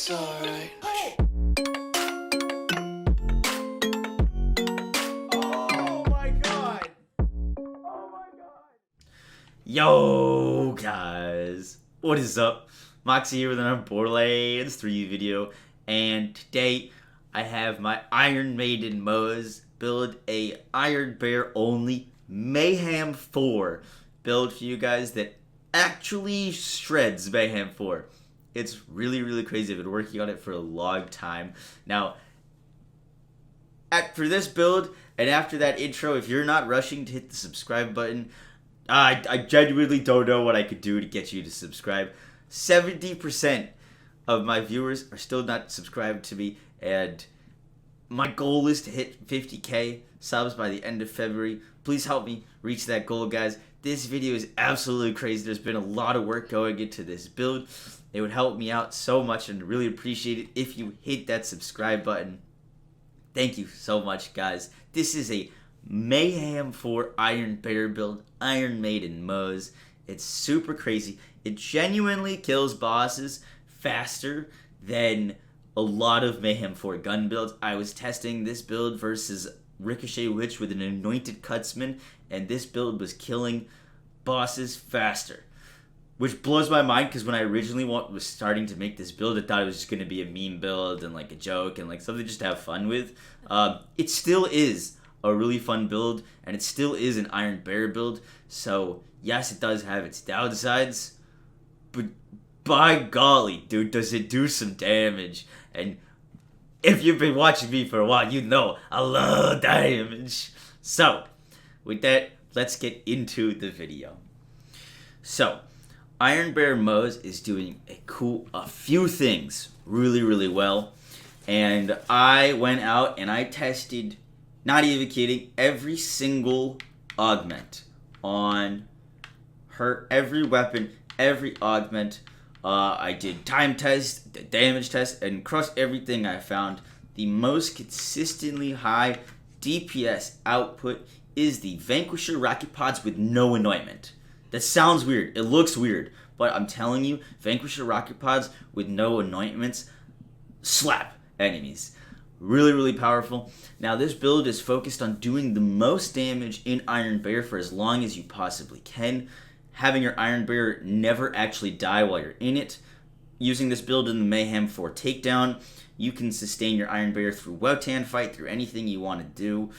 It's alright. Oh my god! Oh my god! Yo guys, what is up? Moxie here with another Borderlands 3 video, and today I have my Iron Maiden Moze build a Iron Bear only Mayhem 4 build for you guys that actually shreds Mayhem 4. It's really crazy. I've been working on it for a long time. Now, for this build, and after that intro, if you're not rushing to hit the subscribe button, I genuinely don't know what I could do to get you to subscribe. 70% of my viewers are still not subscribed to me, and my goal is to hit 50k subs by the end of February. Please help me reach that goal, guys. This video is absolutely crazy. There's been a lot of work going into this build. It would help me out so much, and really appreciate it if you hit that subscribe button. Thank you so much, guys. This is a Mayhem 4 Iron Bear build, Iron Maiden Moze. It's super crazy. It genuinely kills bosses faster than a lot of Mayhem 4 gun builds. I was testing this build versus Ricochet Witch with an Anointed Cutsman, and this build was killing bosses faster. Which blows my mind, because when I originally was starting to make this build, I thought it was just going to be a meme build and like a joke and like something just to have fun with. It still is a really fun build, and it still is an Iron Bear build. So yes, it does have its downsides, but by golly, dude, does it do some damage. And if you've been watching me for a while, you know I love damage. So with that, let's get into the video. So Iron Bear Moze is doing a few things really well, and I went out and I tested, not even kidding, every single augment on her, every weapon, every augment. I did time test, the damage test, and across everything I found the most consistently high DPS output is the Vanquisher rocket pods with no anointment. That sounds weird. It looks weird. But I'm telling you, Vanquisher rocket pods with no anointments slap enemies. Really powerful. Now, this build is focused on doing the most damage in Iron Bear for as long as you possibly can. Having your Iron Bear never actually die while you're in it. Using this build in the Mayhem 4 takedown, you can sustain your Iron Bear through Wotan fight, through anything you want to do.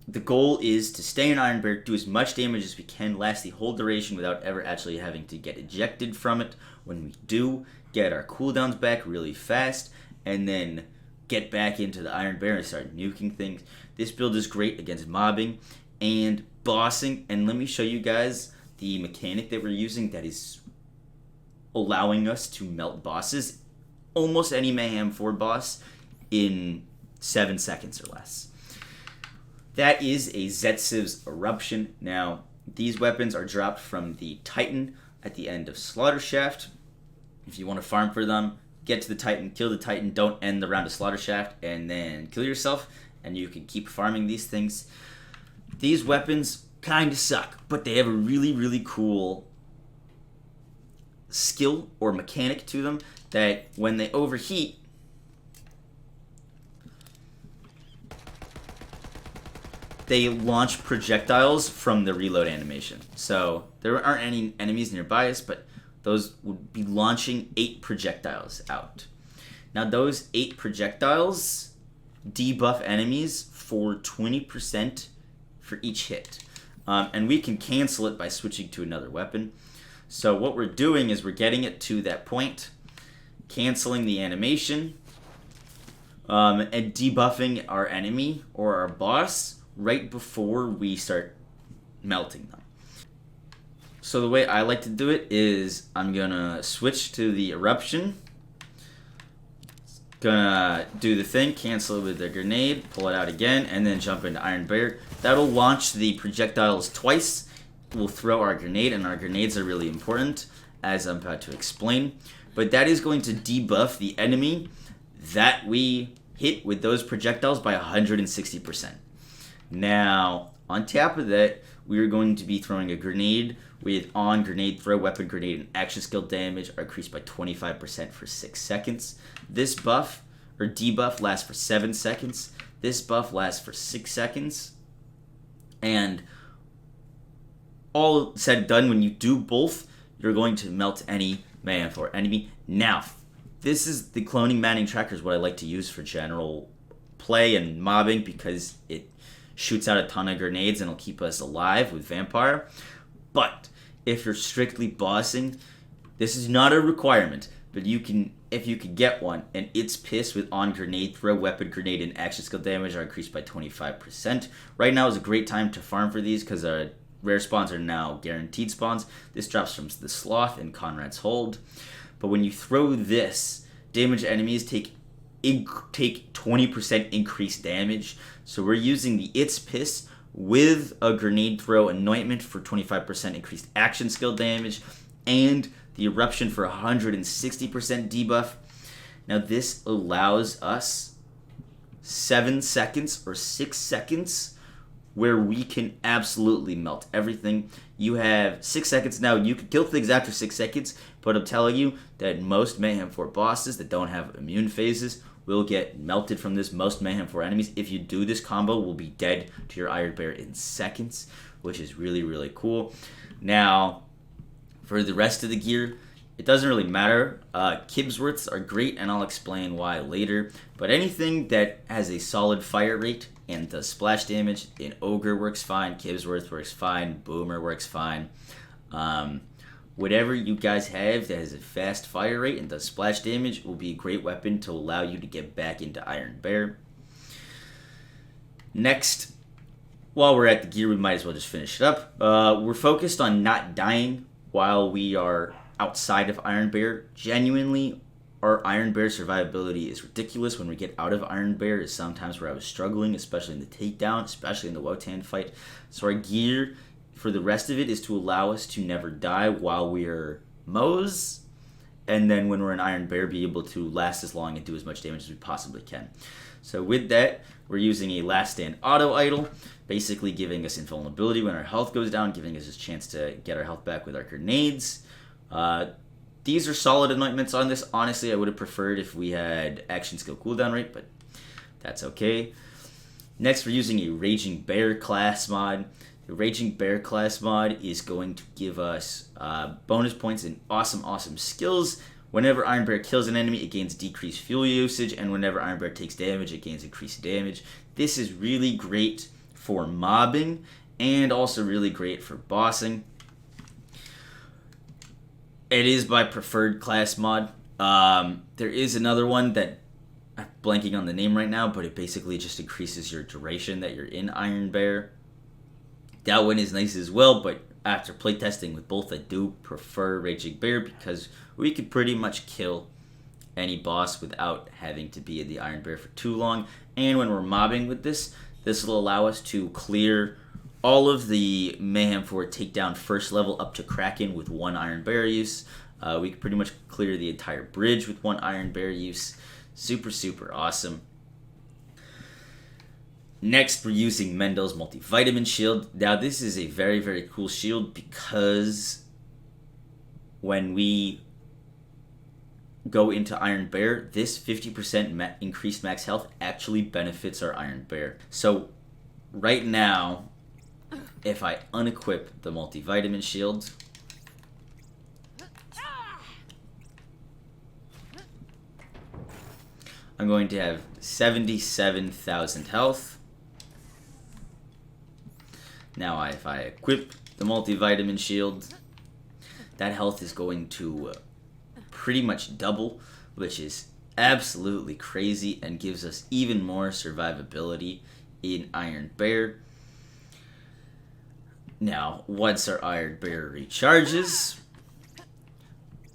The goal is to stay in Iron Bear, do as much damage as we can, last the whole duration without ever actually having to get ejected from it. When we do, get our cooldowns back really fast, and then get back into the Iron Bear and start nuking things. This build is great against mobbing and bossing, and let me show you guys the mechanic that we're using that is allowing us to melt bosses, almost any Mayhem 4 boss, in 7 seconds or less. That is a Zetsiv's Eruption. Now, these weapons are dropped from the Titan at the end of Slaughter Shaft. If you want to farm for them, get to the Titan, kill the Titan, don't end the round of Slaughter Shaft, and then kill yourself, and you can keep farming these things. These weapons kind of suck, but they have a really cool skill or mechanic to them that when they overheat, they launch projectiles from the reload animation. So there aren't any enemies nearby us, but those would be launching 8 projectiles out. Now those 8 projectiles debuff enemies for 20% for each hit. And we can cancel it by switching to another weapon. So what we're doing is we're getting it to that point, canceling the animation, and debuffing our enemy or our boss right before we start melting them. So the way I like to do it is I'm gonna switch to the Eruption, gonna do the thing, cancel it with the grenade, pull it out again, and then jump into Iron Bear. That'll launch the projectiles twice. We'll throw our grenade, and our grenades are really important, as I'm about to explain. But that is going to debuff the enemy that we hit with those projectiles by 160%. Now, on top of that, we are going to be throwing a grenade with on, grenade, throw, weapon, grenade, and action skill damage are increased by 25% for 6 seconds. This buff, or debuff, lasts for 7 seconds. This buff lasts for 6 seconds. And all said and done, when you do both, you're going to melt any Mayhem 4 enemy. Now, this is the cloning Manning tracker is what I like to use for general play and mobbing because it shoots out a ton of grenades and it'll keep us alive with Vampire. But if you're strictly bossing, this is not a requirement, but you can, if you can get one, and it's pissed with on grenade, throw, weapon, grenade, and action skill damage are increased by 25%. Right now is a great time to farm for these because rare spawns are now guaranteed spawns. This drops from the Sloth and Conrad's Hold. But when you throw this, damage enemies take 20% increased damage. So we're using the It's Piss with a grenade throw anointment for 25% increased action skill damage and the eruption for 160% debuff. Now this allows us 7 seconds or 6 seconds where we can absolutely melt everything. You have 6 seconds now. You can kill things after 6 seconds, but I'm telling you that most Mayhem 4 bosses that don't have immune phases will get melted from this. Most Mayhem 4 enemies, if you do this combo, will be dead to your Iron Bear in seconds, which is really, really cool. Now, for the rest of the gear, it doesn't really matter. Kibsworths are great, and I'll explain why later. But anything that has a solid fire rate and does splash damage, an Ogre works fine, Kibsworth works fine, Boomer works fine. Whatever you guys have that has a fast fire rate and does splash damage will be a great weapon to allow you to get back into Iron Bear. Next, while we're at the gear, we might as well just finish it up. We're focused on not dying while we are outside of Iron Bear. Genuinely, our Iron Bear survivability is ridiculous. When we get out of Iron Bear is sometimes where I was struggling, especially in the takedown, especially in the Wotan fight. So our gear for the rest of it is to allow us to never die while we're Moze, and then when we're an Iron Bear, be able to last as long and do as much damage as we possibly can. So with that, we're using a Last Stand Auto Idol, basically giving us invulnerability when our health goes down, giving us a chance to get our health back with our grenades. These are solid anointments on this. Honestly, I would have preferred if we had action skill cooldown rate, but that's okay. Next, we're using a Raging Bear class mod. The Raging Bear class mod is going to give us bonus points and awesome skills. Whenever Iron Bear kills an enemy, it gains decreased fuel usage, and whenever Iron Bear takes damage, it gains increased damage. This is really great for mobbing and also really great for bossing. It is my preferred class mod. There is another one that I'm blanking on the name right now, but it basically just increases your duration that you're in Iron Bear. That one is nice as well, but after playtesting with both, I do prefer Raging Bear because we could pretty much kill any boss without having to be in the Iron Bear for too long. And when we're mobbing with this, this will allow us to clear all of the Mayhem 4 takedown first level up to Kraken with 1 Iron Bear use. We can pretty much clear the entire bridge with 1 Iron Bear use. Super awesome. Next, we're using Mendel's Multivitamin Shield. Now, this is a very cool shield because when we go into Iron Bear, this 50% increased max health actually benefits our Iron Bear. So, right now, if I unequip the Multivitamin Shield, I'm going to have 77,000 health. Now, if I equip the Multivitamin Shield, that health is going to pretty much double, which is absolutely crazy and gives us even more survivability in Iron Bear. Now, once our Iron Bear recharges,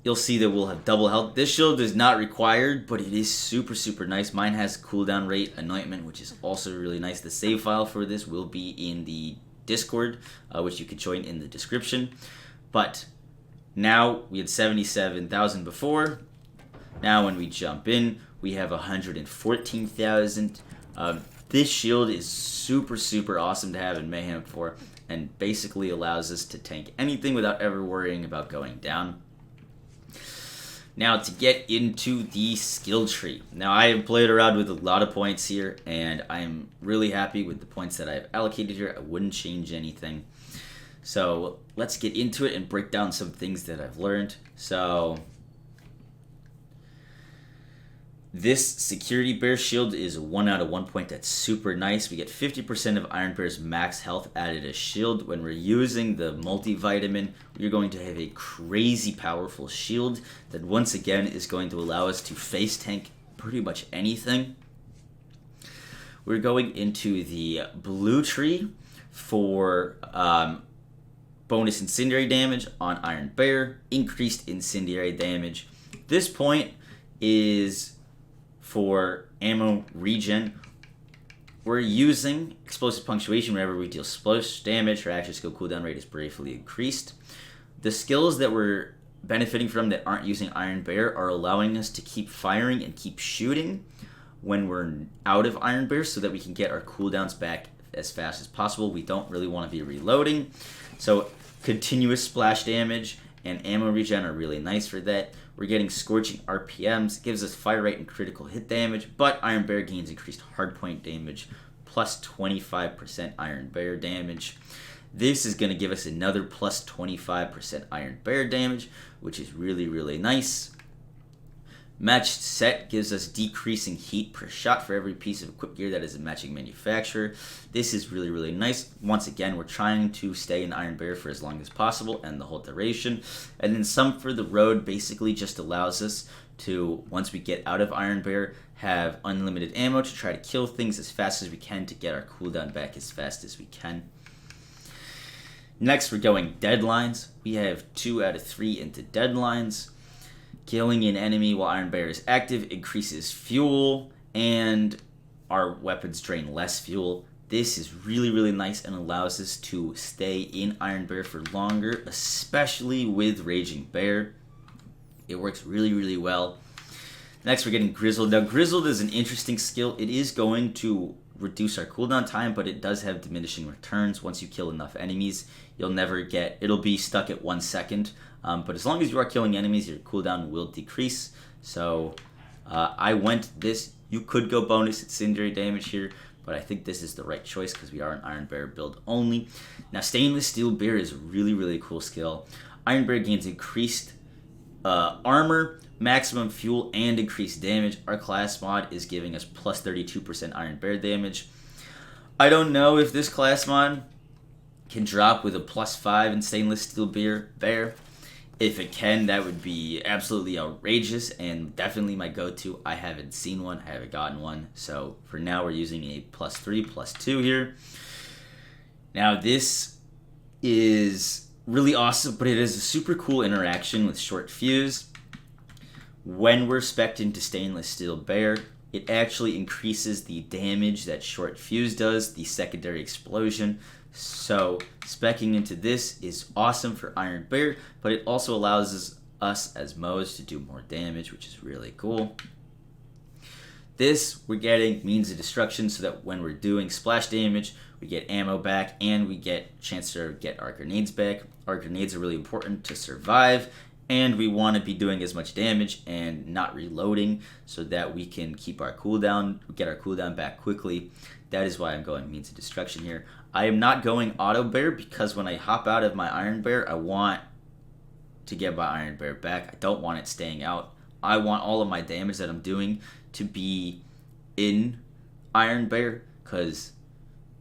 you'll see that we'll have double health. This shield is not required, but it is super nice. Mine has cooldown rate anointment, which is also really nice. The save file for this will be in the Discord, which you can join in the description. But now we had 77,000 before. Now when we jump in, we have 114,000. This shield is super awesome to have in Mayhem 4. and basically allows us to tank anything without ever worrying about going down. Now to get into the skill tree. Now I have played around with a lot of points here, and I'm really happy with the points that I've allocated here. I wouldn't change anything. So let's get into it and break down some things that I've learned. So this security bear shield is a 1 out of 1 point. That's super nice. We get 50% of Iron Bear's max health added as shield. When we're using the multivitamin, we're going to have a crazy powerful shield that once again is going to allow us to face tank pretty much anything. We're going into the blue tree for bonus incendiary damage on Iron Bear, increased incendiary damage. This point is for ammo regen. We're using explosive punctuation whenever we deal splash damage. Her action skill cooldown rate is briefly increased. The skills that we're benefiting from that aren't using Iron Bear are allowing us to keep firing and keep shooting when we're out of Iron Bear so that we can get our cooldowns back as fast as possible. We don't really want to be reloading. So continuous splash damage and ammo regen are really nice for that. We're getting scorching RPMs, gives us fire rate and critical hit damage, but Iron Bear gains increased hardpoint damage, plus 25% Iron Bear damage. This is going to give us another plus 25% Iron Bear damage, which is really, really nice. Matched set gives us decreasing heat per shot for every piece of equipped gear that is a matching manufacturer. This is really, really nice. Once again, we're trying to stay in Iron Bear for as long as possible and the whole duration. And then some for the road basically just allows us to, once we get out of Iron Bear, have unlimited ammo to try to kill things as fast as we can to get our cooldown back as fast as we can. Next, we're going deadlines. We have 2 out of 3 into deadlines. Killing an enemy while Iron Bear is active increases fuel, and our weapons drain less fuel. This is really, really nice and allows us to stay in Iron Bear for longer, especially with Raging Bear. It works really, really well. Next, we're getting Grizzled. Now, Grizzled is an interesting skill. It is going to reduce our cooldown time, but it does have diminishing returns. Once you kill enough enemies, it'll be stuck at 1 second. But as long as you are killing enemies, your cooldown will decrease. So I went this. You could go bonus incendiary damage here, but I think this is the right choice because we are an Iron Bear build only. Now, Stainless Steel Bear is a really, really cool skill. Iron Bear gains increased armor, maximum fuel, and increased damage. Our class mod is giving us plus 32% Iron Bear damage. I don't know if this class mod can drop with a plus 5 in Stainless Steel Bear. If it can, that would be absolutely outrageous and definitely my go-to. I haven't seen one. I haven't gotten one. So for now, we're using a plus 3, plus 2 here. Now, this is really awesome, but it is a super cool interaction with Short Fuse. When we're spec'd into Stainless Steel Bear, it actually increases the damage that Short Fuse does, the secondary explosion. So speccing into this is awesome for Iron Bear, but it also allows us as Moze to do more damage, which is really cool. This we're getting Means of Destruction so that when we're doing splash damage, we get ammo back and we get a chance to get our grenades back. Our grenades are really important to survive, and we want to be doing as much damage and not reloading so that we can keep our cooldown, get our cooldown back quickly. That is why I'm going Means of Destruction here. I am not going Auto Bear because when I hop out of my Iron Bear, I want to get my Iron Bear back. I don't want it staying out. I want all of my damage that I'm doing to be in Iron Bear because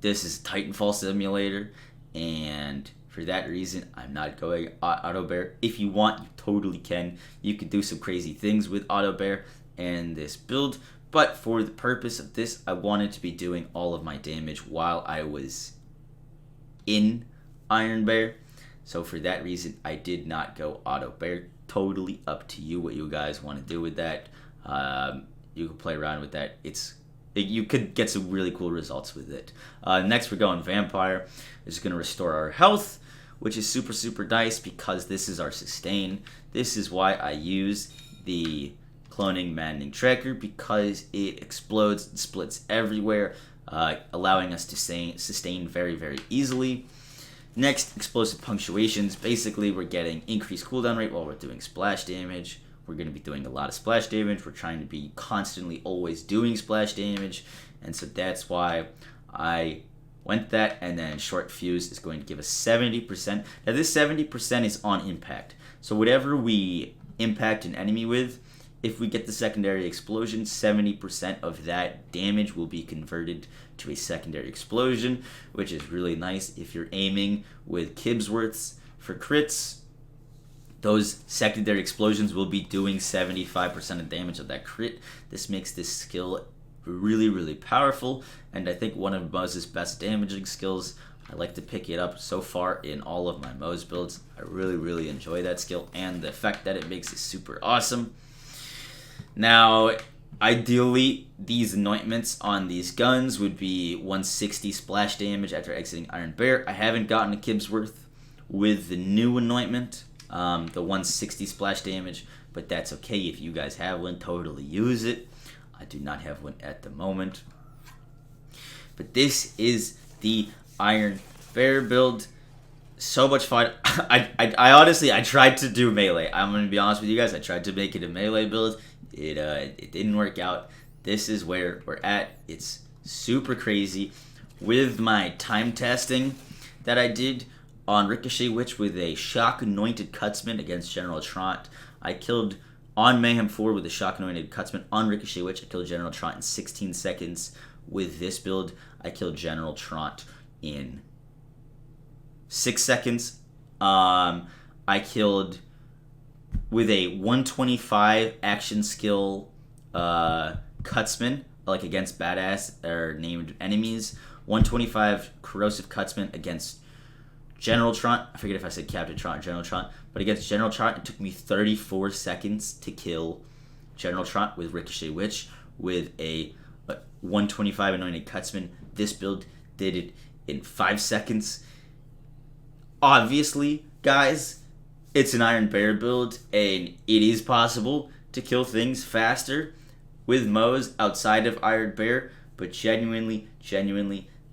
this is Titanfall Simulator, and for that reason, I'm not going Auto Bear. If you want, you totally can. You can do some crazy things with Auto Bear and this build, but for the purpose of this, I wanted to be doing all of my damage while I was in Iron Bear. So for that reason, I did not go Auto Bear. Totally up to you what you guys want to do with that. You can play around with that. You could get some really cool results with it. Next, we're going Vampire. This is going to restore our health, which is super, super nice because this is our sustain. This is why I use the Cloning Maddening Tracker, because it explodes and splits everywhere, allowing us to sustain very, very easily. Next, explosive punctuations. Basically, we're getting increased cooldown rate while we're doing splash damage. We're going to be doing a lot of splash damage. We're trying to be constantly always doing splash damage. And so that's why I went that. And then short fuse is going to give us 70%. Now this 70% is on impact. So whatever we impact an enemy with, if we get the secondary explosion, 70% of that damage will be converted to a secondary explosion, which is really nice. If you're aiming with Kibsworths for crits, those secondary explosions will be doing 75% of damage of that crit. This makes this skill really, really powerful, and I think one of Moze's best damaging skills. I like to pick it up so far in all of my Moze builds. I really, really enjoy that skill, and the effect that it makes is super awesome. Now, ideally, these anointments on these guns would be 160 splash damage after exiting Iron Bear. I haven't gotten a Kibsworth with the new anointment, the 160 splash damage, but that's okay. If you guys have one, totally use it. I do not have one at the moment. But this is the Iron Bear build. So much fun. I honestly, I tried to do melee. I'm going to be honest with you guys. I tried to make it a melee build. It didn't work out. This is where we're at. It's super crazy. With my time testing that I did on Ricochet Witch with a Shock Anointed Cutsman against General Trot, I killed on Mayhem 4 with a Shock Anointed Cutsman on Ricochet Witch. I killed General Trot in 16 seconds. With this build, I killed General Trot in 6 seconds. I killed with a 125 action skill Cutsman, like against badass or named enemies. 125 corrosive Cutsman against General Trot. I forget if I said Captain Trot or General Trot, but against General Trot, it took me 34 seconds to kill General Trot with Ricochet Witch with a 125 anointed Cutsman. This build did it in 5 seconds. Obviously, guys, it's an Iron Bear build, and it is possible to kill things faster with Moze outside of Iron Bear, but genuinely,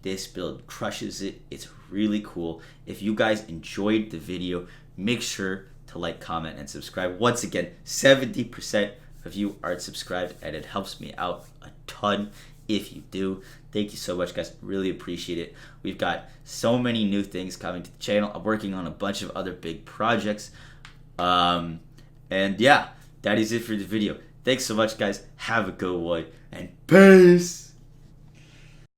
this build crushes it. It's really cool. If you guys enjoyed the video, make sure to like, comment, and subscribe. Once again, 70% of you aren't subscribed, and it helps me out a ton if you do. Thank you so much, guys. Really appreciate it. We've got so many new things coming to the channel. I'm working on a bunch of other big projects. And yeah, that is it for the video. Thanks so much, guys. Have a good one, and peace!